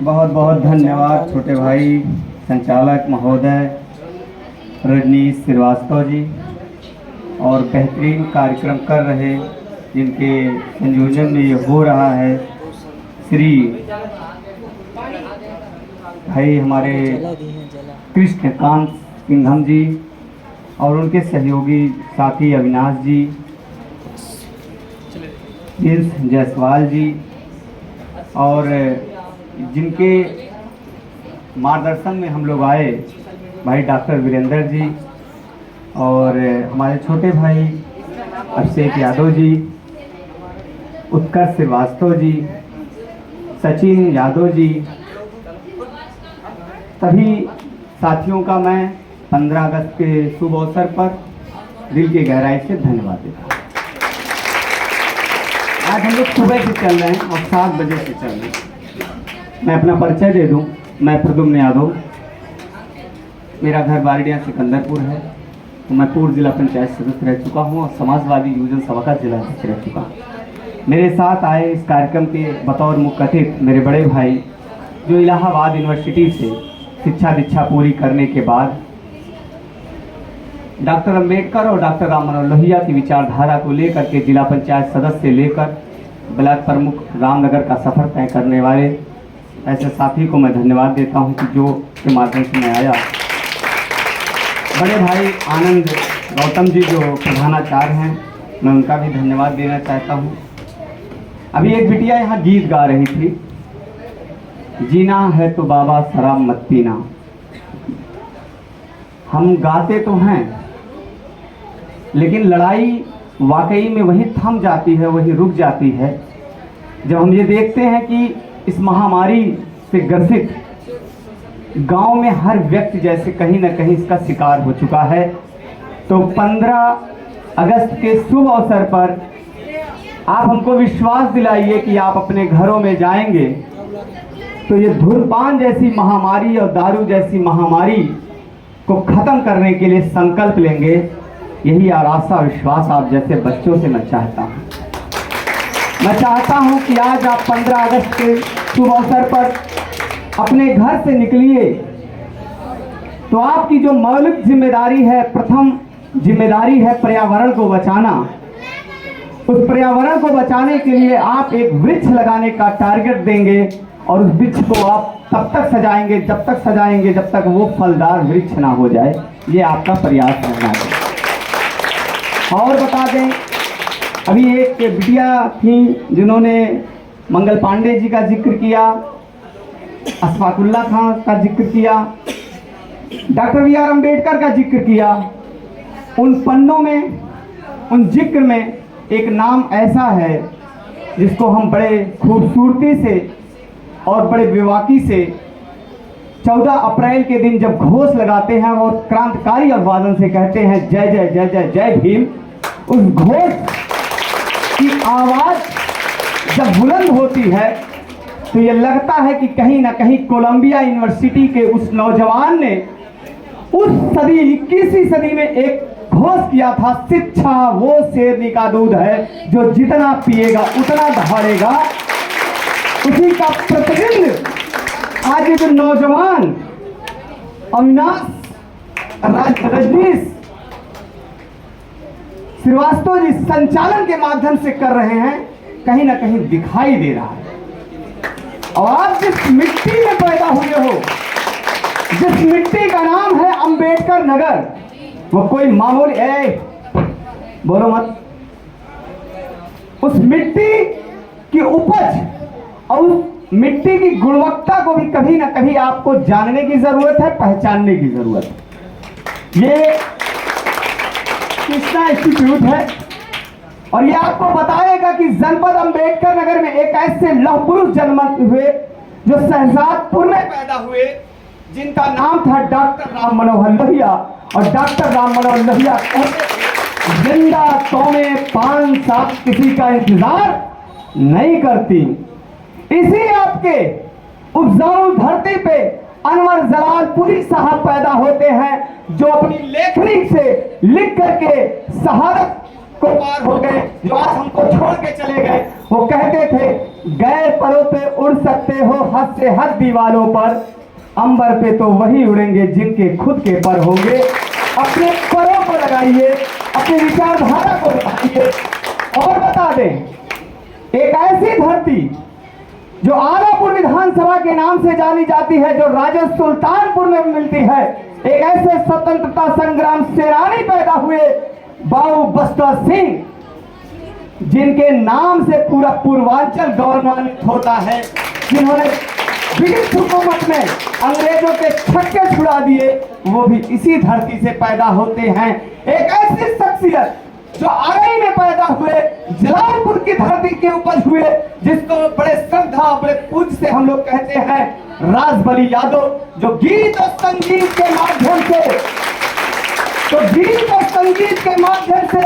बहुत बहुत धन्यवाद छोटे भाई संचालक महोदय रजनीश श्रीवास्तव जी और बेहतरीन कार्यक्रम कर रहे जिनके संयोजन में ये हो रहा है श्री भाई हमारे कृष्णकांत सिंघम जी और उनके सहयोगी साथी अविनाश जी, जायसवाल जी और जिनके मार्गदर्शन में हम लोग आए भाई डॉक्टर वीरेंद्र जी और हमारे छोटे भाई अभिषेक यादव जी, उत्कर्ष श्रीवास्तव जी, सचिन यादव जी, सभी साथियों का मैं 15 अगस्त के शुभ अवसर पर दिल की गहराई से धन्यवाद देता हूँ। आज हम लोग सुबह से चल रहे हैं और 7 बजे से चल रहे हैं। मैं अपना परिचय दे दूं, मैं प्रद्युम्न यादव, मेरा घर बारडिया सिकंदरपुर है। तो मैं पूर्व जिला पंचायत सदस्य रह चुका हूं और समाजवादी युवजन सभा का जिला अध्यक्ष रह चुका हूं। मेरे साथ आए इस कार्यक्रम के बतौर मुख्य अतिथि मेरे बड़े भाई जो इलाहाबाद यूनिवर्सिटी से शिक्षा दीक्षा पूरी करने के बाद डॉक्टर अंबेडकर और डॉक्टर राम मनोहर लोहिया की विचारधारा को लेकर के जिला पंचायत सदस्य से लेकर ब्लॉक प्रमुख रामनगर का सफर तय करने वाले ऐसे साथी को मैं धन्यवाद देता हूं कि जो के माध्यम से मैं आया। बड़े भाई आनंद गौतम जी जो प्रधानाचार्य हैं, मैं उनका भी धन्यवाद देना चाहता हूं। अभी एक बिटिया यहाँ गीत गा रही थी, जीना है तो बाबा शराब मत पीना। हम गाते तो हैं लेकिन लड़ाई वाकई में वही थम जाती है, वही रुक जाती है जब हम ये देखते हैं कि इस महामारी से ग्रसित गांव में हर व्यक्ति जैसे कहीं ना कहीं इसका शिकार हो चुका है। तो 15 अगस्त के शुभ अवसर पर आप हमको विश्वास दिलाइए कि आप अपने घरों में जाएंगे तो ये धूम्रपान जैसी महामारी और दारू जैसी महामारी को खत्म करने के लिए संकल्प लेंगे। यही आशा विश्वास आप जैसे बच्चों से मैं चाहता हूँ। मैं चाहता हूँ कि आज आप 15 अगस्त के शुभ अवसर पर अपने घर से निकलिए तो आपकी जो मौलिक जिम्मेदारी है, प्रथम जिम्मेदारी है पर्यावरण को बचाना। उस पर्यावरण को बचाने के लिए आप एक वृक्ष लगाने का टारगेट देंगे और उस वृक्ष को आप तब तक सजाएंगे जब तक वो फलदार वृक्ष ना हो जाए। ये आपका प्रयास रहना है। और बता दें, अभी एक बिटिया थी जिन्होंने मंगल पांडे जी का जिक्र किया, अशफाकुल्ला खान का जिक्र किया, डॉक्टर बी आर अम्बेडकर का जिक्र किया। उन पन्नों में, उन जिक्र में एक नाम ऐसा है जिसको हम बड़े खूबसूरती से और बड़े बेबाकी से 14 अप्रैल के दिन जब घोष लगाते हैं और क्रांतिकारी अभिवादन से कहते हैं जय जय जय जय जय भीम, उस घोष की आवाज जब बुलंद होती है तो ये लगता है कि कहीं ना कहीं कोलंबिया यूनिवर्सिटी के उस नौजवान ने उस सदी 21वीं सदी में एक घोष किया था, शिक्षा वो शेरनी का दूध है जो जितना पिएगा उतना दहाड़ेगा। उसी का प्रतिबिंब आज जो नौजवान अविनाश रजनीश श्रीवास्तव जी संचालन के माध्यम से कर रहे हैं, कहीं ना कहीं दिखाई दे रहा है। और आप जिस मिट्टी में पैदा हुए हो, जिस मिट्टी का नाम है अंबेडकर नगर, वो कोई मामूली बोलो मत, उस मिट्टी की उपज और उस मिट्टी की गुणवत्ता को भी कभी ना कभी आपको जानने की जरूरत है, पहचानने की जरूरत है। ये कृष्णा इंस्टीट्यूट है और ये आपको बताएगा कि जनपद अंबेडकर नगर में एक ऐसे लौह पुरुष जन्म हुए जो शहजादपुर में पैदा हुए, जिनका नाम था डॉक्टर राम मनोहर लोहिया। और डॉक्टर राम मनोहर लोहिया कहते जिंदा कौमें 5 साल किसी का इंतजार नहीं करती। इसी आपके उपजाऊ धरती पे अनवर जलालपुरी साहब पैदा होते हैं जो अपनी लेखनी से लिख करके शहादत को पार हो गए, जो आज हमको छोड़ के चले गए। वो कहते थे, गैर परों पे उड़ सकते हो हद से हद दीवालों पर, अंबर पे तो वही उड़ेंगे जिनके खुद के पर होंगे। अपने परों को लगाइए, अपनी विचारधारा को लगाइए। और बता दें, एक ऐसी धरती जो आलापुर विधानसभा के नाम से जानी जाती है, जो राजस्थान सुल्तानपुर में मिलती है, एक ऐसे स्वतंत्रता संग्राम सेनानी पैदा हुए बाबू बस्तर सिंह, जिनके नाम से पूरा पूर्वांचल गौरवान्वित होता है, जिन्होंने ब्रिटिश हुकूमत में अंग्रेजों के छक्के छुड़ा दिए, वो भी इसी धरती से पैदा होते हैं। एक ऐसी शख्सियत जो आरई में पैदा हुए, जलालपुर की धरती के उपज हुए, जिसको बड़े श्रद्धा बड़े पूज से हम लोग कहते हैं, राजबली यादव, जो गीत और संगीत के माध्यम से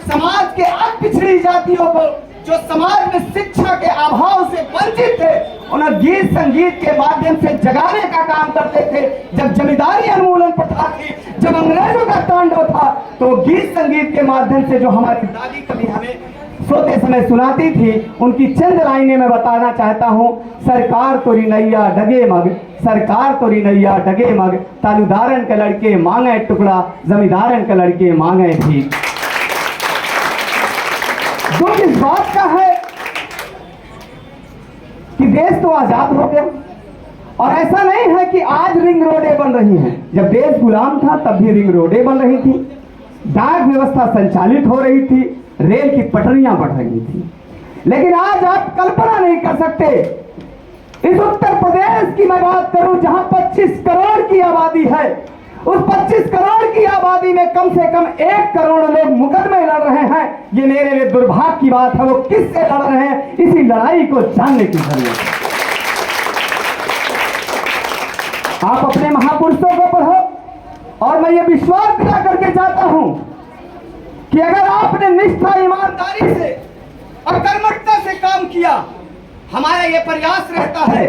समाज के अति पिछड़ी जातियों को, जो समाज में शिक्षा के अभाव से वंचित थे, उन्हें गीत संगीत के माध्यम से जगाने का काम करते थे। जब जमींदारी उन्मूलन प्रथा थी, जब अंग्रेजों का तांडव था, तो गीत संगीत के माध्यम से जो हमारी दादी कभी हमें सोते समय सुनाती थी, उनकी चंद लाइनें मैं बताना चाहता हूँ। सरकार तोरी नैया डगे मग, सरकार तोरी नैया डगे मग, तालुदारन के लड़के मांगे टुकड़ा, जमींदारन के लड़के मांगे भीख। दुख इस बात का है कि देश तो आजाद हो गया, और ऐसा नहीं है कि आज रिंग रोडें बन रही हैं। जब देश गुलाम था तब भी रिंग रोडें बन रही थी, डाक व्यवस्था संचालित हो रही थी, रेल की पटरियां बढ़ रही थी। लेकिन आज आप कल्पना नहीं कर सकते, इस उत्तर प्रदेश की मैं बात करूं, जहां 25 करोड़ की आबादी है, उस 25 करोड़ की आबादी में कम से कम 1 करोड़ लोग मुकदमे लड़ रहे हैं। ये मेरे लिए दुर्भाग्य की बात है। वो किससे लड़ रहे हैं, इसी लड़ाई को जानने की जरूरत है। आप अपने महापुरुषों को पढ़ो, और मैं ये विश्वास दिला करके चाहता हूं कि अगर आपने निष्ठा, ईमानदारी से और कर्मठता से काम किया, हमारा ये प्रयास रहता है,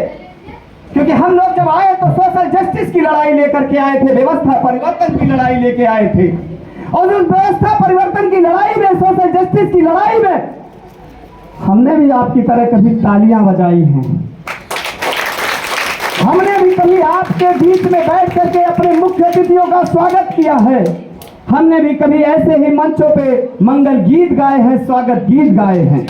क्योंकि हम लोग जब आए तो सोशल जस्टिस की लड़ाई लेकर के आए थे, व्यवस्था परिवर्तन की लड़ाई लेके आए थे, और उस व्यवस्था परिवर्तन की लड़ाई में, सोशल जस्टिस की लड़ाई में हमने भी आपकी तरह कभी तालियां बजाई हैं। हमने भी कभी आपके बीच में बैठ करके अपने मुख्य अतिथियों का स्वागत किया है। हमने भी कभी ऐसे ही मंचों पे मंगल गीत गाए हैं, स्वागत गीत गाए हैं।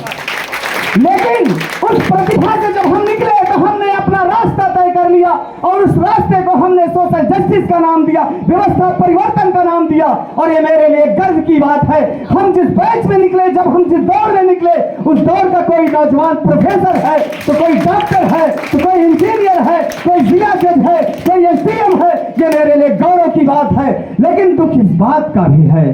लेकिन उस प्रतिभा से जब हम निकले तो हमने अपना रास्ता तय कर लिया, और उस रास्ते को हमने सोशल जस्टिस का नाम दिया, व्यवस्था परिवर्तन का नाम दिया। और ये मेरे लिए गर्व की बात है, हम जिस बैच में निकले, जब हम जिस दौर में निकले, उस दौर का कोई नौजवान प्रोफेसर है, तो कोई डॉक्टर है, तो कोई इंजीनियर है, कोई जिला जज है, कोई एसडीएम है। ये मेरे लिए गौरव की बात है। लेकिन दुख इस बात का भी है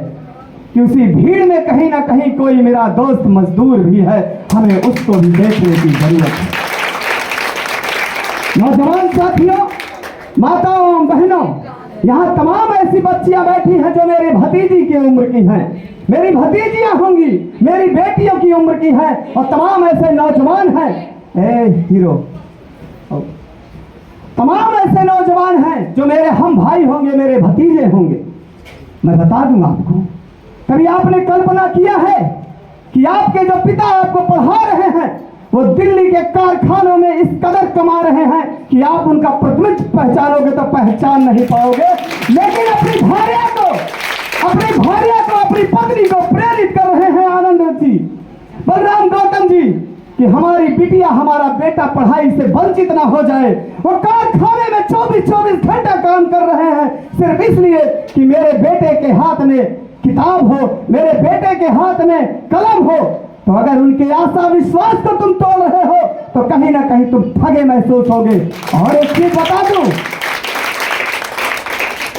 कि उसी भीड़ में कहीं ना कहीं कोई मेरा दोस्त मजदूर भी है, हमें उसको भी देखने की जरूरत है। नौजवान साथियों, माताओं, बहनों, यहाँ तमाम ऐसी बच्चियां बैठी हैं जो मेरे भतीजी की उम्र की हैं, मेरी भतीजियां होंगी, मेरी बेटियों की उम्र की हैं, और तमाम ऐसे नौजवान हैं, हीरो, तमाम ऐसे नौजवान हैं जो मेरे हम भाई होंगे, मेरे भतीजे होंगे। मैं बता दूंगा आपको, कभी आपने कल्पना किया है कि आपके जो पिता आपको पढ़ा रहे हैं, वो दिल्ली के कारखानों में इस कदर कमा रहे हैं कि आप उनका प्रतिनिधित्व पहचानोगे तो पहचान नहीं पाओगे। लेकिन अपनी भार्या को, अपनी पत्नी को प्रेरित कर रहे हैं आनंद जी, बलराम गौतम जी, कि हमारी बिटिया, हमारा बेटा पढ़ाई से वंचित ना हो जाए। वो कारखाने में 24-24 घंटा काम कर रहे हैं, सिर्फ इसलिए कि मेरे बेटे के हाथ में किताब हो, मेरे बेटे के हाथ में कलम हो। तो अगर उनके आशा विश्वास को तुम तोड़ रहे हो, तो कहीं ना कहीं तुम ठगे महसूस होगे। और एक चीज बता दूं,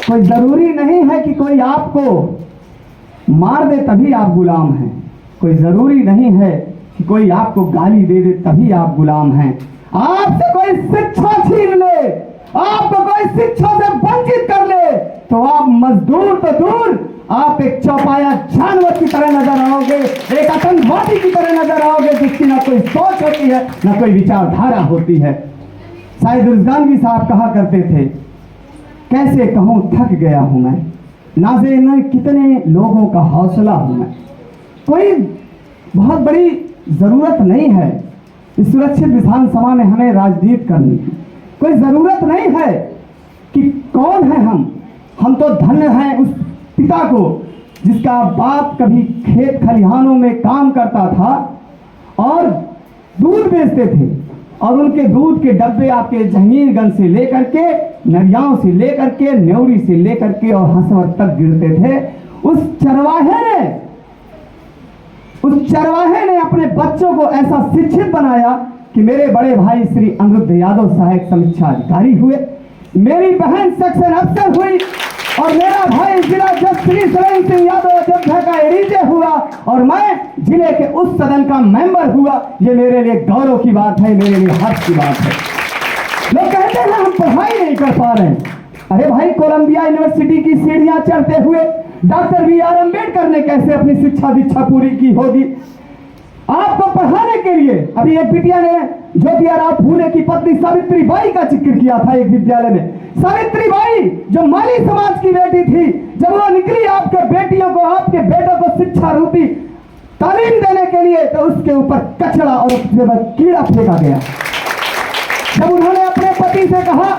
कोई जरूरी नहीं है कि कोई आपको मार दे तभी आप गुलाम हैं। कोई जरूरी नहीं है कि कोई आपको गाली दे दे तभी आप गुलाम हैं। आपसे कोई शिक्षा छीन ले, आपको कोई शिक्षा से वंचित कर ले, तो आप मजदूर तो दूर, आप एक चौपाया जानवर की तरह नजर आओगे, एक आतंकवादी की तरह नजर आओगे, जिसकी ना कोई सोच होती है, ना कोई विचारधारा होती है। शायद रुजगानवी साहब कहा करते थे, कैसे कहूं थक गया हूं मैं, नाज़े न कितने लोगों का हौसला हूं मैं। कोई बहुत बड़ी ज़रूरत नहीं है इस सुरक्षित विधानसभा में हमें राजनीति करने की। कोई ज़रूरत नहीं है कि कौन है हम तो धन्य हैं उस पिता को जिसका बाप कभी खेत खलिहानों में काम करता था और दूध बेचते थे, और उनके दूध के डब्बे आपके जहीरगंज से लेकर के, नरियाओं से लेकर के, न्योरी से लेकर के और हंसवर तक गिरते थे। उस चरवाहे ने अपने बच्चों को ऐसा शिक्षित बनाया कि मेरे बड़े भाई श्री अनिरुद्ध यादव सहायक समीक्षा अधिकारी हुए, मेरी बहन सेक्शन अफसर हुई, और मेरा भाई जिला जज श्री सुरेंद्र सिंह यादव अयोध्या का एडीजे हुआ, और मैं जिले के उस सदन का मेंबर हुआ। ये मेरे लिए गौरव की बात है, मेरे लिए हर्ष की बात है। लोग कहते हैं हम पढ़ाई नहीं कर पा रहे हैं। अरे भाई, कोलंबिया यूनिवर्सिटी की सीढ़ियां चढ़ते हुए डॉक्टर बी.आर. अम्बेडकर ने कैसे अपनी शिक्षा दीक्षा पूरी की होगी? आपको पढ़ाने के लिए अभी एक बिटिया ने ज्योतिराव फूले की पत्नी सावित्री बाई का जिक्र किया था एक विद्यालय में। सावित्री बाई जो माली समाज की बेटी थी, जब वो निकली आपके बेटियों को, आपके बेटों को शिक्षा रूपी तालीम देने के लिए, तो उसके ऊपर कचरा और उसके ऊपर कीड़ा फेंका गया। जब उन्होंने अपने पति से कहा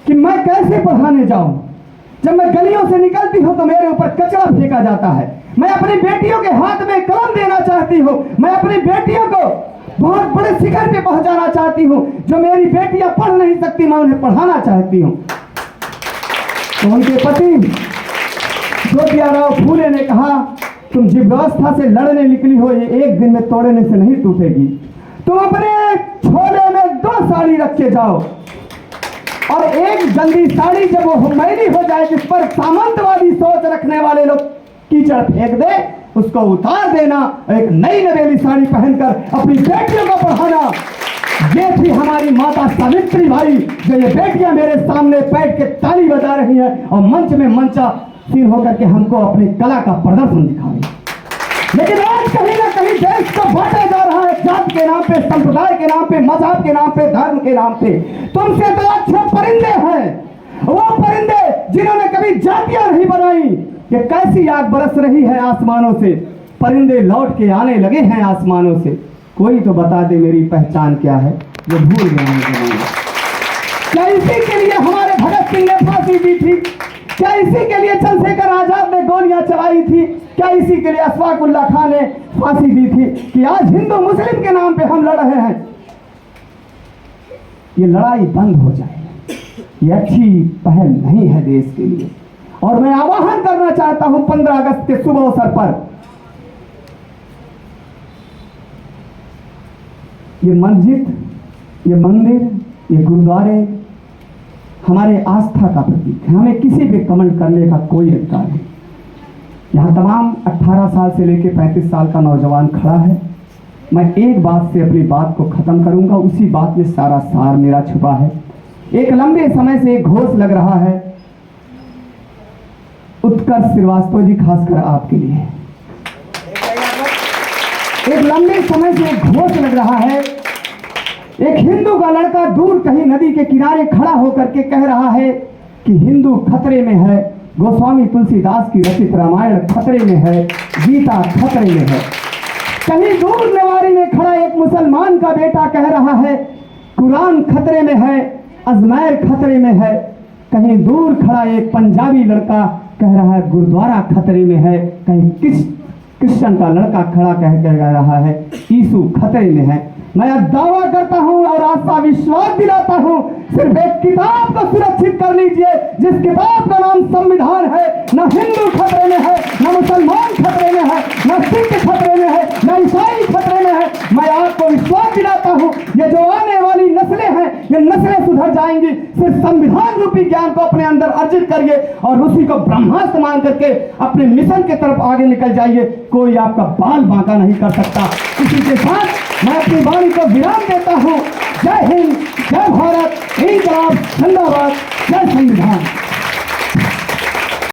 कि मैं कैसे पढ़ाने जाऊं, जब मैं गलियों से निकलती हूं तो मेरे ऊपर कचरा फेंका जाता है, मैं अपनी बेटियों के हाथ में कलम देना चाहती हूं, मैं अपनी बेटियों को बहुत बड़े शिखर पे पहुंचाना चाहती हूं, जो मेरी बेटियां पढ़ नहीं सकती मैं उन्हें पढ़ाना चाहती हूं। तो उनके पति ज्योतिराव फूले ने कहा, तुम जिस व्यवस्था से लड़ने निकली हो ये एक दिन में तोड़ने से नहीं टूटेगी। तुम अपने छोले में 2 साड़ी रख के जाओ, और एक गंदी साड़ी जब वो मैली हो जाए, जिस पर सामंतवादी सोच रखने वाले लोग कीचड़ फेंक दे, उसको उतार देना, एक नई नवेली साड़ी पहनकर अपनी बेटियों को पढ़ाना। ये थी हमारी माता सावित्री बाई, जो ये बेटियां मेरे सामने बैठ के ताली बजा रही हैं और मंच में मंचासीन होकर के हमको अपनी कला का प्रदर्शन दिखा रही है। लेकिन आज कहीं ना कहीं देश को बांटा जा रहा है, जात के नाम पे, संप्रदाय के नाम पे, मजहब के नाम पे, धर्म के नाम पे। तुमसे तो अच्छे परिंदे हैं, वो परिंदे जिन्होंने कभी जातियां नहीं बनाई। कि कैसी आग बरस रही है आसमानों से, परिंदे लौट के आने लगे हैं आसमानों से। कोई तो बता दे मेरी पहचान क्या है, जो भूल गया है। क्या इसी के लिए हमारे भगत सिंह ने फांसी दी थी? क्या इसी के लिए चंद्रशेखर आजाद ने गोलियां चलाई थी? क्या इसी के लिए अशफाक उल्लाह खान ने फांसी दी थी कि आज हिंदू मुस्लिम के नाम पे हम लड़ रहे हैं? ये लड़ाई बंद हो जाए, ये अच्छी पहल नहीं है देश के लिए। और मैं आह्वान करना चाहता हूं 15 अगस्त के शुभ अवसर पर, ये मस्जिद, ये मंदिर, ये गुरुद्वारे हमारे आस्था का प्रतीक है। हमें किसी पे कमेंट करने का कोई अधिकार नहीं। यहाँ तमाम 18 साल से लेकर 35 साल का नौजवान खड़ा है। मैं एक बात से अपनी बात को खत्म करूंगा, उसी बात में सारा सार मेरा छुपा है। एक लंबे समय से एक घोष लग रहा है, उत्कर्ष श्रीवास्तव जी खासकर आपके लिए। एक लंबे समय से एक घोष लग रहा है, एक हिंदू का लड़का दूर कहीं नदी के किनारे खड़ा होकर के कह रहा है कि हिंदू खतरे में है, गोस्वामी तुलसीदास की रचित रामायण खतरे में है, गीता खतरे में है। कहीं दूर नेवारी में खड़ा एक मुसलमान का बेटा कह रहा है कुरान खतरे में है, अजमेर खतरे में है। कहीं दूर खड़ा एक पंजाबी लड़का कह रहा है गुरुद्वारा खतरे में है। कहीं क्रिश्चियन का लड़का खड़ा कह रहा है यीशु खतरे में है। मैं अब दावा करता हूं और आशा विश्वास दिलाता हूं, सिर्फ एक किताब को सुरक्षित कर लीजिए, जिस किताब का नाम संविधान है। न हिंदू खतरे में है, न मुसलमान खतरे में है, न सिख खतरे में है, न ईसाई खतरे में है। मैं आपको विश्वास दिलाता हूं, ये जो आने वाली नस्लें हैं, ये नस्लें सुधर जाएंगी। सिर्फ संविधान रूपी ज्ञान को अपने अंदर अर्जित करिए और उसी को ब्रह्मास्त्र मान करके अपने मिशन की तरफ आगे निकल जाइए। कोई आपका बाल बांका नहीं कर सकता। इसी के साथ मैं अपनी वाणी को विराम देता हूं। जय हिंद, जय भारत, इंकलाब जिंदाबाद, जय संविधान।